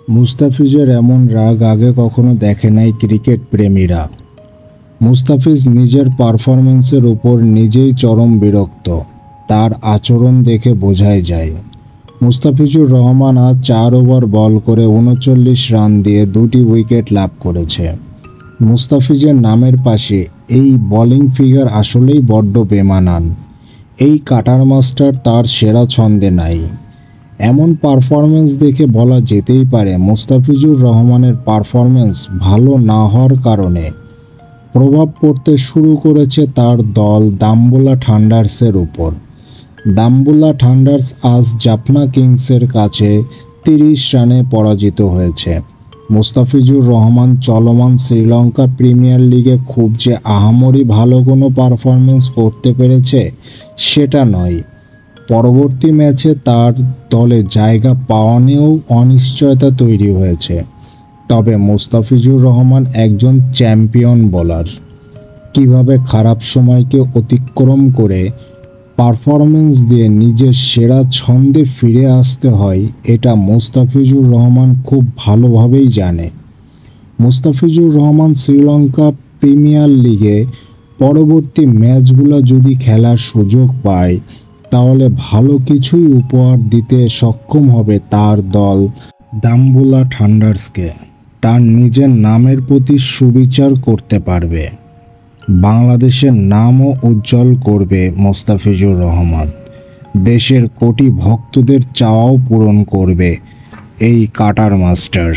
মুস্তাফিজের এমন রাগ আগে কখনো দেখে নাই ক্রিকেট প্রেমীরা। মুস্তাফিজ নিজের পারফরম্যান্সের উপর নিজেই চরম বিরক্ত, তার আচরণ দেখে বোঝাই যায়। মুস্তাফিজুর রহমান আজ 4 ওভার বল করে 39 রান দিয়ে 2টি উইকেট লাভ করেছে। মুস্তাফিজের নামের পাশে এই বোলিং ফিগার আসলেই বড্ড বেমানান। এই কাটার মাস্টার তার সেরা ছন্দে নাই। এমন পারফরমেন্স দেখে বলা যেতেই পারে মুস্তাফিজুর রহমানের পারফরমেন্স ভালো না হওয়ার কারণে প্রভাব পড়তে শুরু করেছে তার দল দাম্বুলা থান্ডার্সের উপর। দাম্বুলা থান্ডার্স আজ জাফনা কিংসের কাছে 30 রানে পরাজিত হয়েছে। মুস্তাফিজুর রহমান চলমান শ্রীলঙ্কা প্রিমিয়ার লিগে খুব যে আহামরি ভালো কোনো পারফরমেন্স করতে পেরেছে সেটা নয়, পরবর্তী ম্যাচে তার দলে জায়গা পাওয়া নিয়েও অনিশ্চয়তা তৈরি হয়েছে। তবে মুস্তাফিজুর রহমান একজন চ্যাম্পিয়ন বোলার। কিভাবে খারাপ সময়কে অতিক্রম করে পারফরমেন্স দিয়ে নিজের সেরা ছন্দে ফিরে আসতে হয় এটা মুস্তাফিজুর রহমান খুব ভালোভাবেই জানে। মুস্তাফিজুর রহমান শ্রীলঙ্কা প্রিমিয়ার লিগে পরবর্তী ম্যাচগুলো যদি খেলার সুযোগ পায় তাহলে ভালো কিছুই উপহার দিতে সক্ষম হবে তার দল দাম্বুলা থান্ডার্সকে। তার নিজের নামের প্রতি সুবিচার করতে পারবে, বাংলাদেশের নামও উজ্জ্বল করবে মুস্তাফিজুর রহমান। দেশের কোটি ভক্তদের চাওয়াও পূরণ করবে এই কাটার মাস্টার।